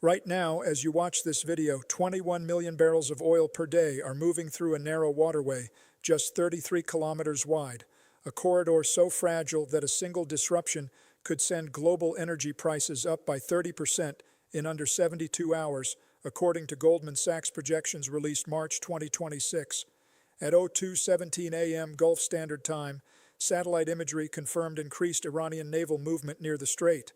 Right now, as you watch this video, 21 million barrels of oil per day are moving through a narrow waterway, just 33 kilometers wide, a corridor so fragile that a single disruption could send global energy prices up by 30% in under 72 hours, according to Goldman Sachs projections released March 2026. At 02:17 a.m. Gulf Standard Time, satellite imagery confirmed increased Iranian naval movement near the strait.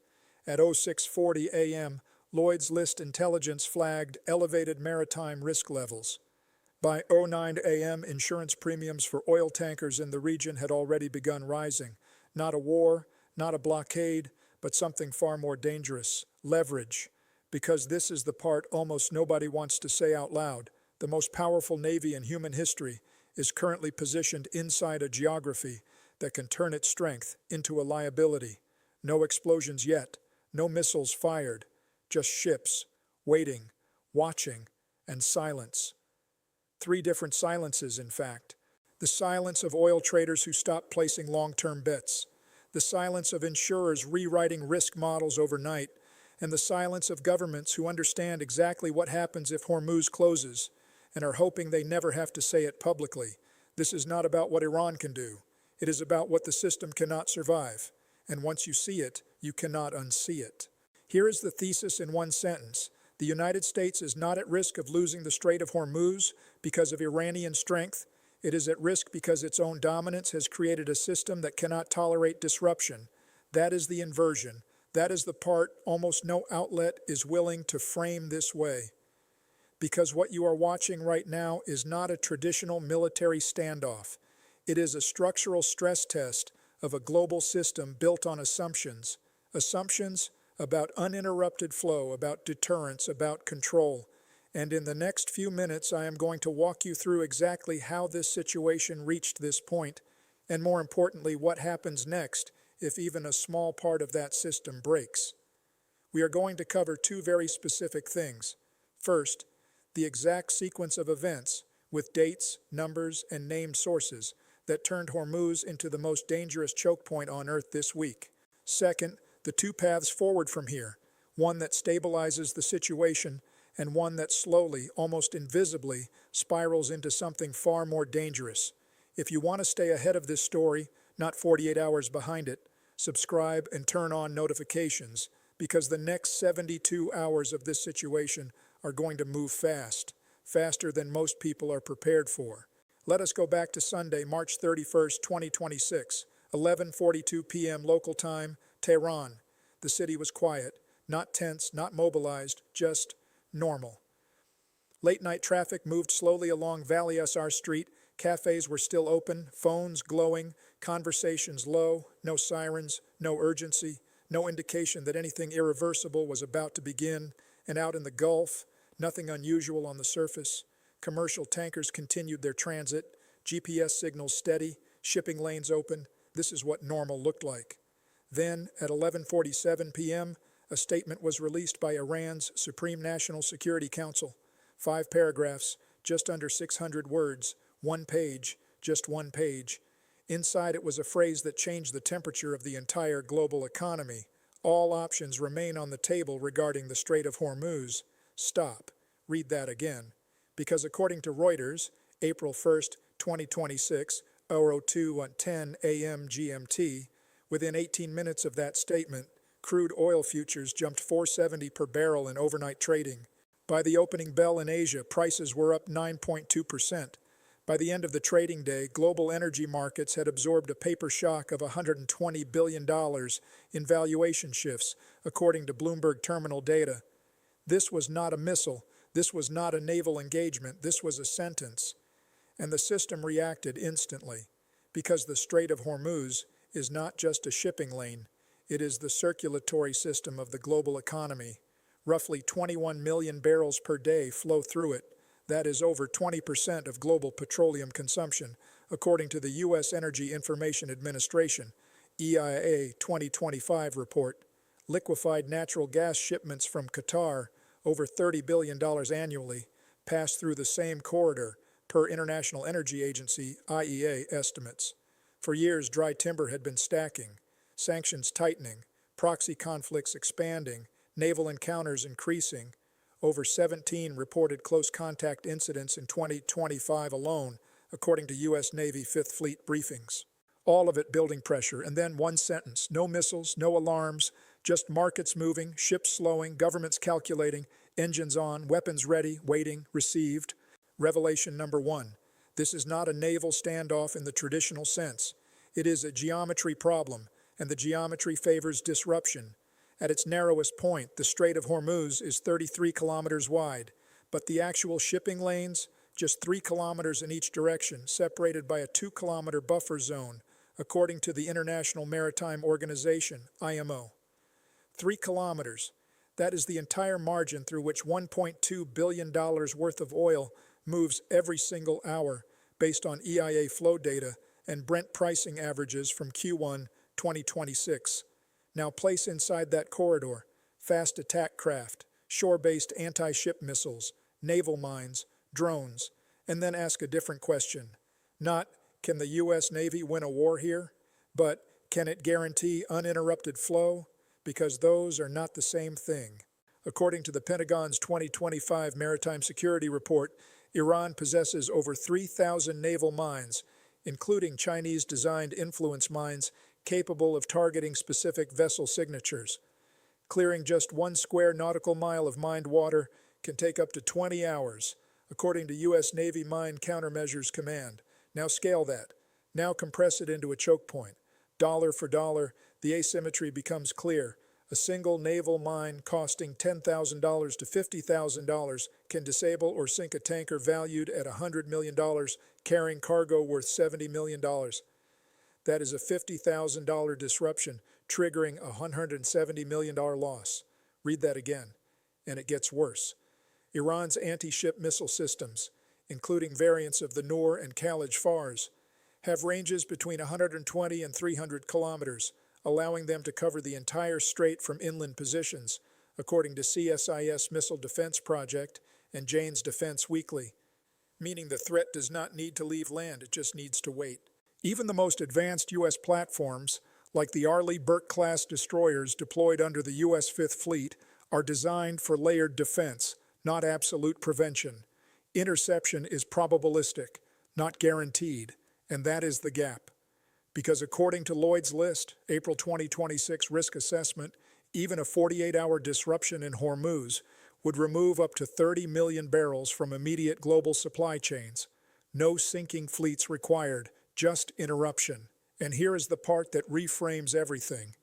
At 06:40 a.m., Lloyd's List intelligence flagged elevated maritime risk levels. By 09 a.m., insurance premiums for oil tankers in the region had already begun rising. Not a war, not a blockade, but something far more dangerous: leverage. Because this is the part almost nobody wants to say out loud. The most powerful navy in human history is currently positioned inside a geography that can turn its strength into a liability. No explosions yet, no missiles fired, just ships, waiting, watching, and silence. Three different silences, in fact. The silence of oil traders who stopped placing long-term bets, the silence of insurers rewriting risk models overnight, and the silence of governments who understand exactly what happens if Hormuz closes and are hoping they never have to say it publicly. This is not about what Iran can do. It is about what the system cannot survive. And once you see it, you cannot unsee it. Here is the thesis in one sentence. The United States is not at risk of losing the Strait of Hormuz because of Iranian strength. It is at risk because its own dominance has created a system that cannot tolerate disruption. That is the inversion. That is the part almost no outlet is willing to frame this way. Because what you are watching right now is not a traditional military standoff. It is a structural stress test of a global system built on assumptions. Assumptions about uninterrupted flow, about deterrence, about control. And in the next few minutes, I am going to walk you through exactly how this situation reached this point, and more importantly, what happens next if even a small part of that system breaks. We are going to cover two very specific things. First, the exact sequence of events, with dates, numbers, and named sources, that turned Hormuz into the most dangerous choke point on Earth this week. Second, the two paths forward from here, one that stabilizes the situation and one that slowly, almost invisibly, spirals into something far more dangerous. If you want to stay ahead of this story, not 48 hours behind it, subscribe and turn on notifications, because the next 72 hours of this situation are going to move fast, faster than most people are prepared for. Let us go back to Sunday, March 31st, 2026, 11:42 p.m. local time, Tehran. The city was quiet, not tense, not mobilized, just normal. Late-night traffic moved slowly along Valley SR Street. Cafes were still open, phones glowing, conversations low, no sirens, no urgency, no indication that anything irreversible was about to begin. And out in the Gulf, nothing unusual on the surface. Commercial tankers continued their transit, GPS signals steady, shipping lanes open. This is what normal looked like. Then, at 11:47 p.m., a statement was released by Iran's Supreme National Security Council. 5 paragraphs, just under 600 words, one page, just one page. Inside it was a phrase that changed the temperature of the entire global economy. All options remain on the table regarding the Strait of Hormuz. Stop. Read that again. Because according to Reuters, April 1st, 2026, 02:10 a.m. GMT, within 18 minutes of that statement, crude oil futures jumped $4.70 per barrel in overnight trading. By the opening bell in Asia, prices were up 9.2%. By the end of the trading day, global energy markets had absorbed a paper shock of $120 billion in valuation shifts, according to Bloomberg terminal data. This was not a missile. This was not a naval engagement. This was a sentence. And the system reacted instantly, because the Strait of Hormuz is not just a shipping lane. It is the circulatory system of the global economy. Roughly 21 million barrels per day flow through it. That is over 20% of global petroleum consumption, according to the U.S. Energy Information Administration, EIA 2025 report. Liquefied natural gas shipments from Qatar, over $30 billion annually, pass through the same corridor, per International Energy Agency, IEA, estimates. For years, dry timber had been stacking, sanctions tightening, proxy conflicts expanding. naval encounters increasing, over 17 reported close contact incidents in 2025 alone, according to U.S. Navy Fifth Fleet briefings. All of it building pressure, and then one sentence: no missiles, no alarms, just markets moving, ships slowing, governments calculating, engines on, weapons ready, waiting, received. Revelation number 1. This is not a naval standoff in the traditional sense. It is a geometry problem, and the geometry favors disruption. At its narrowest point, the Strait of Hormuz is 33 kilometers wide, but the actual shipping lanes, just 3 kilometers in each direction, separated by a 2-kilometer buffer zone, according to the International Maritime Organization, IMO. 3 kilometers. That is the entire margin through which $1.2 billion worth of oil moves every single hour, based on EIA flow data and Brent pricing averages from Q1 2026. Now place inside that corridor fast attack craft, shore-based anti-ship missiles, naval mines, drones, and then ask a different question. Not, can the U.S. Navy win a war here? But, can it guarantee uninterrupted flow? Because those are not the same thing. According to the Pentagon's 2025 Maritime Security Report, Iran possesses over 3,000 naval mines, including Chinese-designed influence mines capable of targeting specific vessel signatures. Clearing just 1 square nautical mile of mined water can take up to 20 hours, according to U.S. Navy Mine Countermeasures Command. Now scale that. Now compress it into a choke point. Dollar for dollar, the asymmetry becomes clear. A single naval mine costing $10,000 to $50,000 can disable or sink a tanker valued at $100 million, carrying cargo worth $70 million. That is a $50,000 disruption, triggering a $170 million loss. Read that again. And it gets worse. Iran's anti-ship missile systems, including variants of the Noor and Khalij FARs, have ranges between 120 and 300 kilometers, allowing them to cover the entire strait from inland positions, according to CSIS Missile Defense Project and Jane's Defense Weekly, meaning the threat does not need to leave land, it just needs to wait. Even the most advanced U.S. platforms, like the Arleigh Burke-class destroyers deployed under the U.S. Fifth Fleet, are designed for layered defense, not absolute prevention. Interception is probabilistic, not guaranteed, and that is the gap. Because according to Lloyd's List, April 2026 risk assessment, even a 48-hour disruption in Hormuz would remove up to 30 million barrels from immediate global supply chains. No sinking fleets required, just interruption. And here is the part that reframes everything.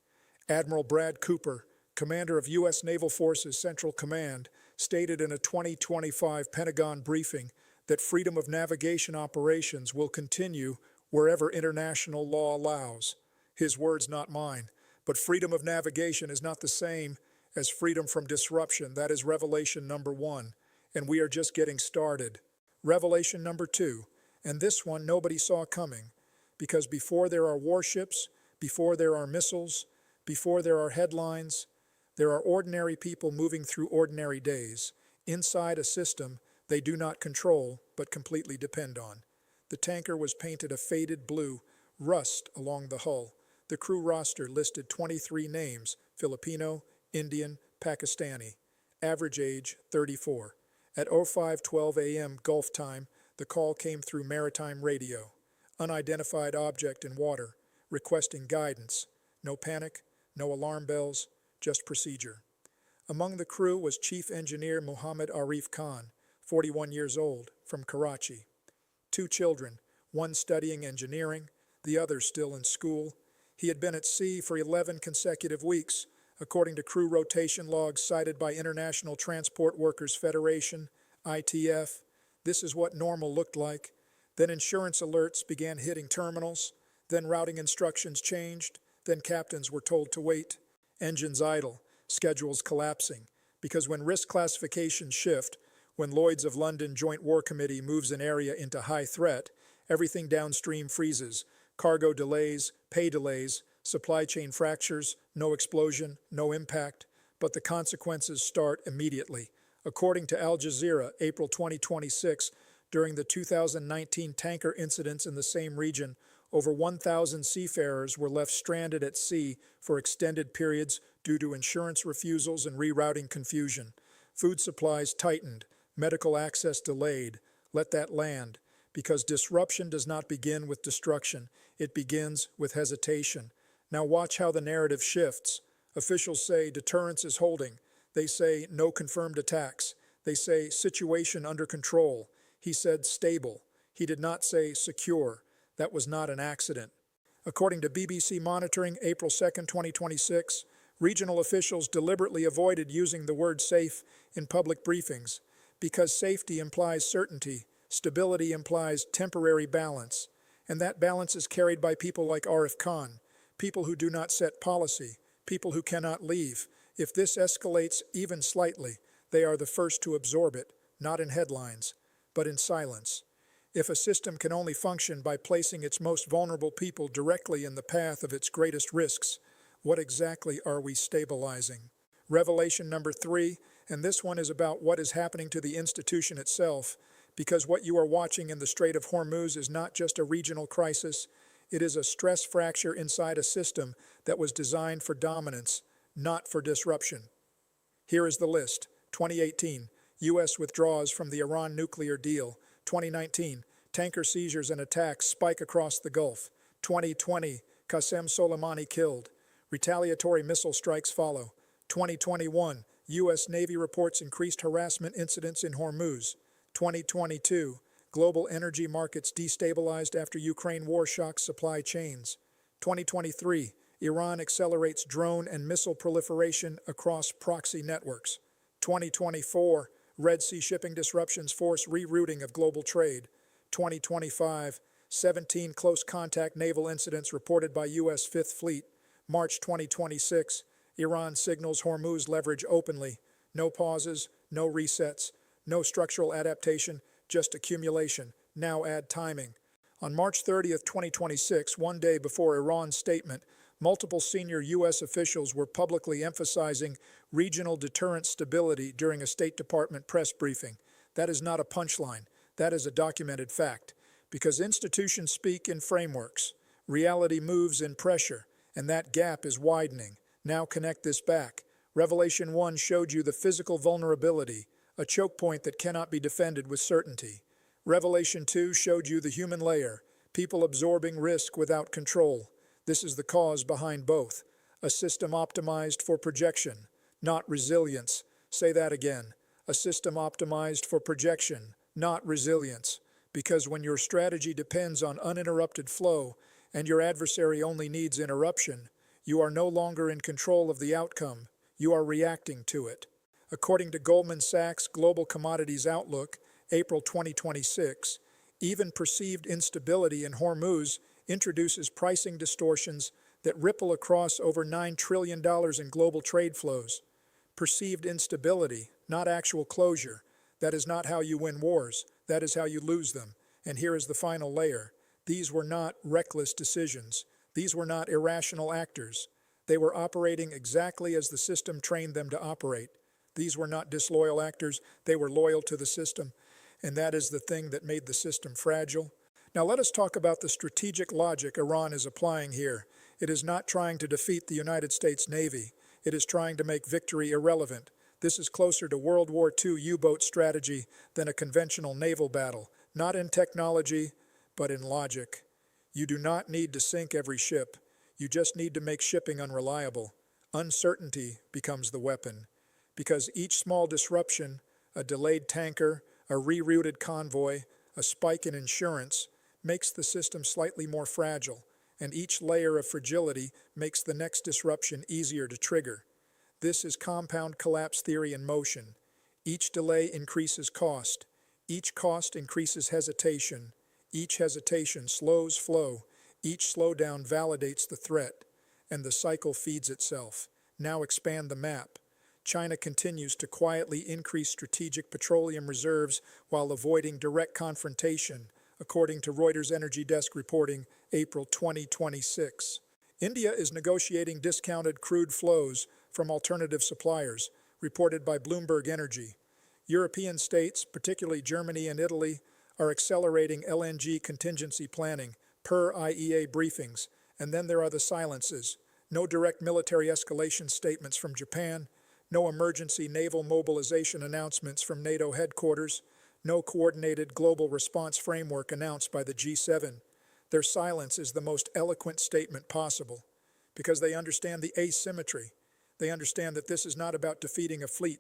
Admiral Brad Cooper, commander of U.S. Naval Forces Central Command, stated in a 2025 Pentagon briefing that freedom of navigation operations will continue wherever international law allows. His words, not mine. But freedom of navigation is not the same as freedom from disruption. That is revelation number 1, and we are just getting started. Revelation number 2, and this one nobody saw coming, because before there are warships, before there are missiles, before there are headlines, there are ordinary people moving through ordinary days, inside a system they do not control but completely depend on. The tanker was painted a faded blue, rust along the hull. The crew roster listed 23 names: Filipino, Indian, Pakistani. Average age, 34. At 05:12 a.m. Gulf time, the call came through maritime radio. Unidentified object in water, requesting guidance. No panic, no alarm bells, just procedure. Among the crew was Chief Engineer Muhammad Arif Khan, 41 years old, from Karachi. 2 children, one studying engineering, the other still in school. He had been at sea for 11 consecutive weeks, according to crew rotation logs cited by International Transport Workers Federation, ITF. This is what normal looked like. Then insurance alerts began hitting terminals. Then routing instructions changed. Then captains were told to wait. Engines idle, schedules collapsing. Because when risk classifications shift, when Lloyd's of London Joint War Committee moves an area into high threat, everything downstream freezes. Cargo delays, pay delays, supply chain fractures, no explosion, no impact, but the consequences start immediately. According to Al Jazeera, April 2026, during the 2019 tanker incidents in the same region, over 1,000 seafarers were left stranded at sea for extended periods due to insurance refusals and rerouting confusion. Food supplies tightened, medical access delayed. Let that land, because disruption does not begin with destruction, it begins with hesitation. Now watch how the narrative shifts. Officials say deterrence is holding. They say no confirmed attacks. They say situation under control. He said stable. He did not say secure. That was not an accident. According to BBC Monitoring, April 2, 2026, regional officials deliberately avoided using the word safe in public briefings because safety implies certainty, stability implies temporary balance, and that balance is carried by people like Arif Khan, people who do not set policy, people who cannot leave. If this escalates even slightly, they are the first to absorb it, not in headlines, but in silence. If a system can only function by placing its most vulnerable people directly in the path of its greatest risks, what exactly are we stabilizing? Revelation number 3, and this one is about what is happening to the institution itself, because what you are watching in the Strait of Hormuz is not just a regional crisis, it is a stress fracture inside a system that was designed for dominance, not for disruption. Here is the list. 2018, U.S. withdraws from the Iran nuclear deal. 2019, tanker seizures and attacks spike across the Gulf. 2020, Qasem Soleimani killed. Retaliatory missile strikes follow. 2021, U.S. Navy reports increased harassment incidents in Hormuz. 2022, global energy markets destabilized after Ukraine war shocks supply chains. 2023, Iran accelerates drone and missile proliferation across proxy networks. 2024, Red Sea shipping disruptions force rerouting of global trade. 2025, 17 close contact naval incidents reported by U.S. Fifth Fleet. March 2026, Iran signals Hormuz leverage openly. No pauses, no resets, no structural adaptation, just accumulation. Now add timing. On March 30th, 2026, one day before Iran's statement, multiple senior U.S. officials were publicly emphasizing regional deterrent stability during a State Department press briefing. That is not a punchline. That is a documented fact. Because institutions speak in frameworks, reality moves in pressure, and that gap is widening. Now connect this back. Revelation 1 showed you the physical vulnerability, a choke point that cannot be defended with certainty. Revelation 2 showed you the human layer, people absorbing risk without control. This is the cause behind both. A system optimized for projection, not resilience. Say that again. A system optimized for projection, not resilience. Because when your strategy depends on uninterrupted flow and your adversary only needs interruption, you are no longer in control of the outcome. You are reacting to it. According to Goldman Sachs Global Commodities Outlook, April 2026, even perceived instability in Hormuz introduces pricing distortions that ripple across over $9 trillion in global trade flows. Perceived instability, not actual closure. That is not how you win wars. That is how you lose them. And here is the final layer. These were not reckless decisions. These were not irrational actors. They were operating exactly as the system trained them to operate. These were not disloyal actors. They were loyal to the system. And that is the thing that made the system fragile. Now let us talk about the strategic logic Iran is applying here. It is not trying to defeat the United States Navy. It is trying to make victory irrelevant. This is closer to World War II U-boat strategy than a conventional naval battle, not in technology, but in logic. You do not need to sink every ship. You just need to make shipping unreliable. Uncertainty becomes the weapon. Because each small disruption, a delayed tanker, a rerouted convoy, a spike in insurance, makes the system slightly more fragile, and each layer of fragility makes the next disruption easier to trigger. This is compound collapse theory in motion. Each delay increases cost. Each cost increases hesitation. Each hesitation slows flow. Each slowdown validates the threat, and the cycle feeds itself. Now expand the map. China continues to quietly increase strategic petroleum reserves while avoiding direct confrontation, according to Reuters Energy Desk reporting, April 2026. India is negotiating discounted crude flows from alternative suppliers, reported by Bloomberg Energy. European states, particularly Germany and Italy, are accelerating LNG contingency planning, per IEA briefings, and then there are the silences. No direct military escalation statements from Japan, no emergency naval mobilization announcements from NATO headquarters, no coordinated global response framework announced by the G7. Their silence is the most eloquent statement possible, because they understand the asymmetry. They understand that this is not about defeating a fleet,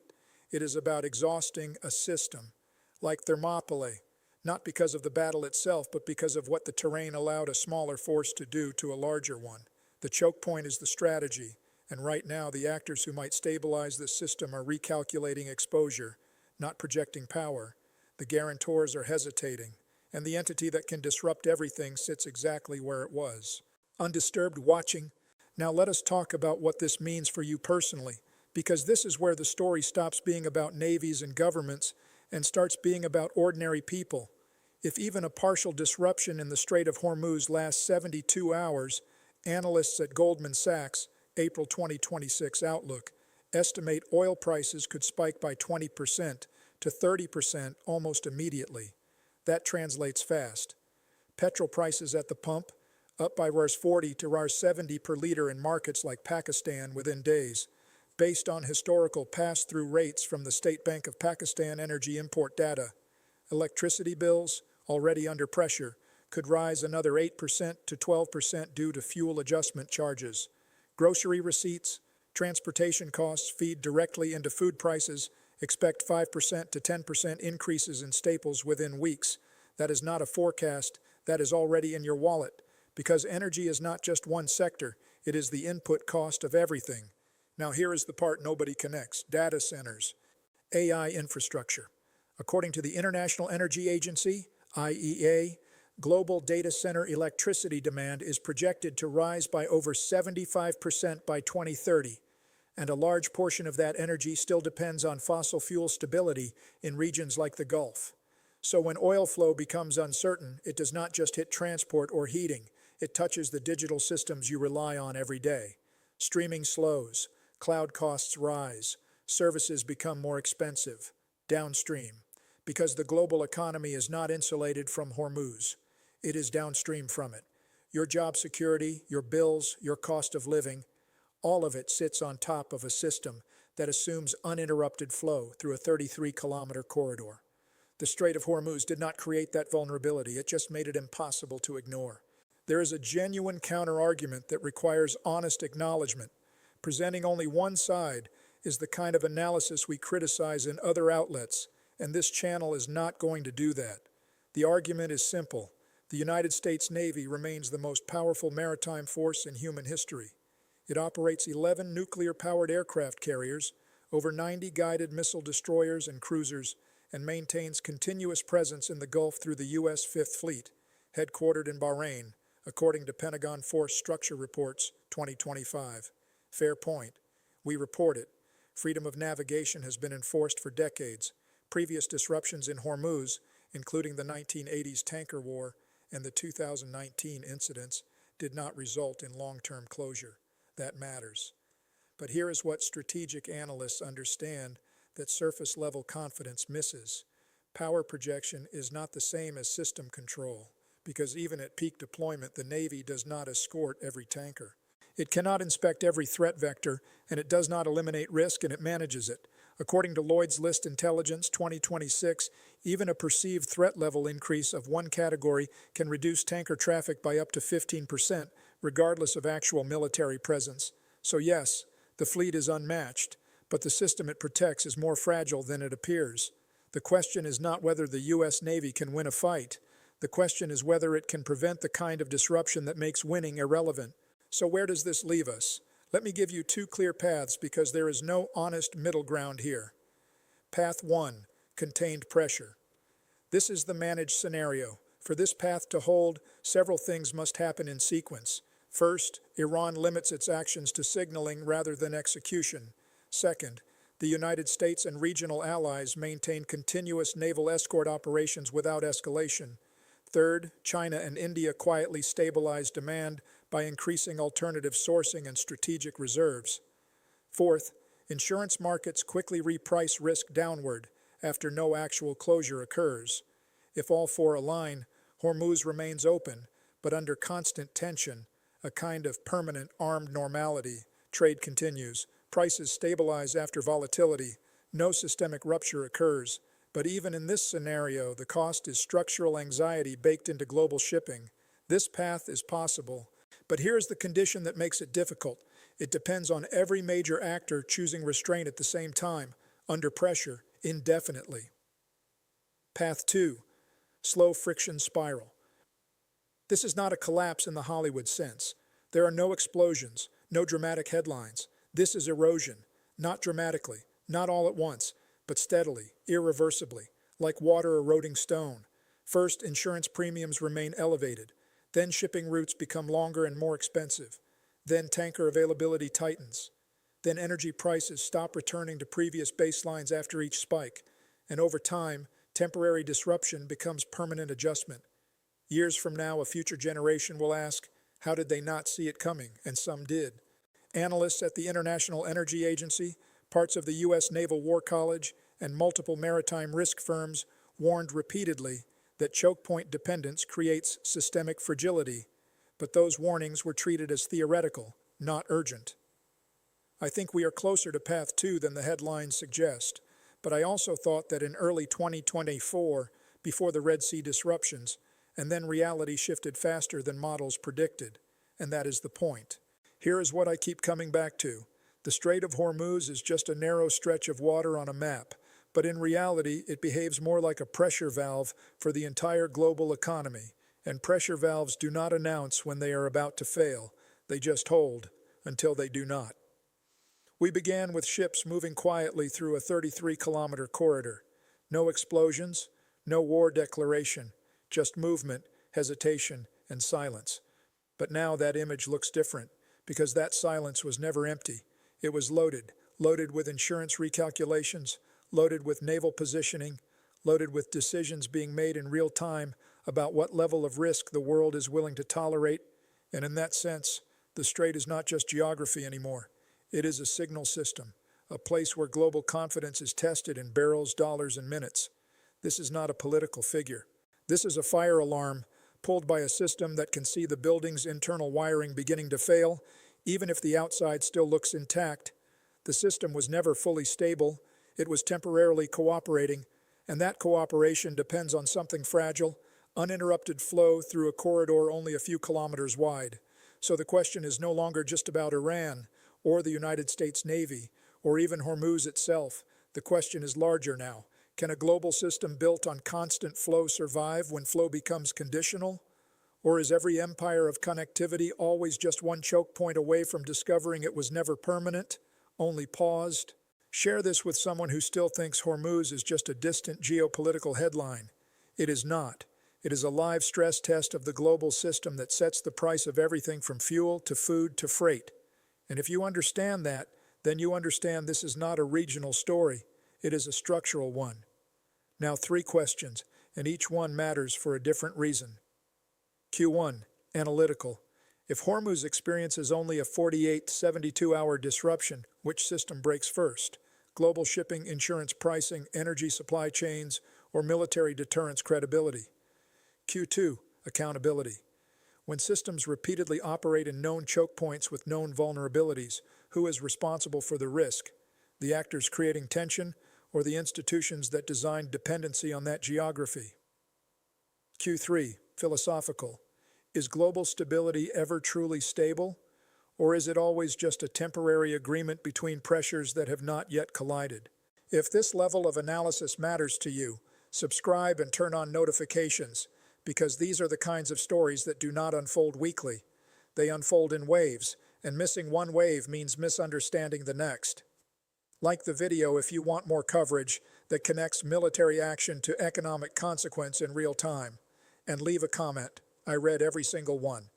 it is about exhausting a system, like Thermopylae, not because of the battle itself, but because of what the terrain allowed a smaller force to do to a larger one. The choke point is the strategy, and right now the actors who might stabilize this system are recalculating exposure, not projecting power. The guarantors are hesitating, and the entity that can disrupt everything sits exactly where it was, undisturbed, watching. Now let us talk about what this means for you personally, because this is where the story stops being about navies and governments and starts being about ordinary people. If even a partial disruption in the Strait of Hormuz lasts 72 hours, analysts at Goldman Sachs, April 2026 outlook, estimate oil prices could spike by 20% to 30% almost immediately. That translates fast. Petrol prices at the pump, up by Rs 40 to Rs 70 per liter in markets like Pakistan within days, based on historical pass-through rates from the State Bank of Pakistan energy import data. Electricity bills, already under pressure, could rise another 8% to 12% due to fuel adjustment charges. Grocery receipts, transportation costs feed directly into food prices. Expect 5% to 10% increases in staples within weeks. That is not a forecast, that is already in your wallet, because energy is not just one sector, it is the input cost of everything. Now here is the part nobody connects: data centers, AI infrastructure. According to the International Energy Agency, IEA, global data center electricity demand is projected to rise by over 75% by 2030, and a large portion of that energy still depends on fossil fuel stability in regions like the Gulf. So when oil flow becomes uncertain, it does not just hit transport or heating, it touches the digital systems you rely on every day. Streaming slows, cloud costs rise, services become more expensive, downstream, because the global economy is not insulated from Hormuz. It is downstream from it. Your job security, your bills, your cost of living, all of it sits on top of a system that assumes uninterrupted flow through a 33-kilometer corridor. The Strait of Hormuz did not create that vulnerability, it just made it impossible to ignore. There is a genuine counter-argument that requires honest acknowledgement. Presenting only one side is the kind of analysis we criticize in other outlets, and this channel is not going to do that. The argument is simple. The United States Navy remains the most powerful maritime force in human history. It operates 11 nuclear-powered aircraft carriers, over 90 guided missile destroyers and cruisers, and maintains continuous presence in the Gulf through the U.S. Fifth Fleet, headquartered in Bahrain, according to Pentagon Force Structure Reports 2025. Fair point. We report it. Freedom of navigation has been enforced for decades. Previous disruptions in Hormuz, including the 1980s tanker war and the 2019 incidents, did not result in long-term closure. That matters. But here is what strategic analysts understand that surface-level confidence misses. Power projection is not the same as system control, because even at peak deployment, the Navy does not escort every tanker. It cannot inspect every threat vector, and it does not eliminate risk, and it manages it. According to Lloyd's List Intelligence 2026, even a perceived threat level increase of one category can reduce tanker traffic by up to 15%, regardless of actual military presence. So yes, the fleet is unmatched, but the system it protects is more fragile than it appears. The question is not whether the U.S. Navy can win a fight. The question is whether it can prevent the kind of disruption that makes winning irrelevant. So where does this leave us? Let me give you two clear paths because there is no honest middle ground here. Path 1, contained pressure. This is the managed scenario. For this path to hold, several things must happen in sequence. First, Iran limits its actions to signaling rather than execution. Second, the United States and regional allies maintain continuous naval escort operations without escalation. Third, China and India quietly stabilize demand by increasing alternative sourcing and strategic reserves. Fourth, insurance markets quickly reprice risk downward after no actual closure occurs. If all four align, Hormuz remains open, but under constant tension, a kind of permanent armed normality. Trade continues. Prices stabilize after volatility. No systemic rupture occurs. But even in this scenario, the cost is structural anxiety baked into global shipping. This path is possible. But here's the condition that makes it difficult. It depends on every major actor choosing restraint at the same time, under pressure, indefinitely. Path 2. Slow friction spiral. This is not a collapse in the Hollywood sense. There are no explosions, no dramatic headlines. This is erosion, not dramatically, not all at once, but steadily, irreversibly, like water eroding stone. First, insurance premiums remain elevated. Then shipping routes become longer and more expensive. Then tanker availability tightens. Then energy prices stop returning to previous baselines after each spike. And over time, temporary disruption becomes permanent adjustment. Years from now, a future generation will ask, how did they not see it coming? And some did. Analysts at the International Energy Agency, parts of the U.S. Naval War College, and multiple maritime risk firms warned repeatedly that chokepoint dependence creates systemic fragility, but those warnings were treated as theoretical, not urgent. I think we are closer to Path 2 than the headlines suggest, but I also thought that in early 2024, before the Red Sea disruptions, and then reality shifted faster than models predicted, and that is the point. Here is what I keep coming back to. The Strait of Hormuz is just a narrow stretch of water on a map, but in reality, it behaves more like a pressure valve for the entire global economy, and pressure valves do not announce when they are about to fail. They just hold until they do not. We began with ships moving quietly through a 33-kilometer corridor. No explosions, no war declaration, just movement, hesitation, and silence. But now that image looks different, because that silence was never empty. It was loaded with insurance recalculations, loaded with naval positioning, loaded with decisions being made in real time about what level of risk the world is willing to tolerate. And in that sense, the Strait is not just geography anymore. It is a signal system, a place where global confidence is tested in barrels, dollars, and minutes. This is not a political figure. This is a fire alarm pulled by a system that can see the building's internal wiring beginning to fail, even if the outside still looks intact. The system was never fully stable. It was temporarily cooperating, and that cooperation depends on something fragile, uninterrupted flow through a corridor only a few kilometers wide. So the question is no longer just about Iran, or the United States Navy, or even Hormuz itself. The question is larger now. Can a global system built on constant flow survive when flow becomes conditional? Or is every empire of connectivity always just one choke point away from discovering it was never permanent, only paused? Share this with someone who still thinks Hormuz is just a distant geopolitical headline. It is not. It is a live stress test of the global system that sets the price of everything from fuel to food to freight. And if you understand that, then you understand this is not a regional story. It is a structural one. Now 3 questions, and each one matters for a different reason. Q1. Analytical. If Hormuz experiences only a 48, 72-hour disruption, which system breaks first? Global shipping, insurance pricing, energy supply chains, or military deterrence credibility? Q2. Accountability. When systems repeatedly operate in known choke points with known vulnerabilities, who is responsible for the risk? The actors creating tension, or the institutions that designed dependency on that geography? Q3. Philosophical. Is global stability ever truly stable, or is it always just a temporary agreement between pressures that have not yet collided? If this level of analysis matters to you, subscribe and turn on notifications, because these are the kinds of stories that do not unfold weekly. They unfold in waves, and missing one wave means misunderstanding the next. Like the video if you want more coverage that connects military action to economic consequence in real time. And leave a comment. I read every single one.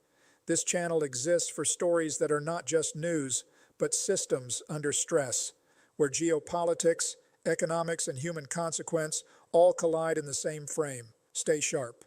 This channel exists for stories that are not just news, but systems under stress, where geopolitics, economics, and human consequence all collide in the same frame. Stay sharp.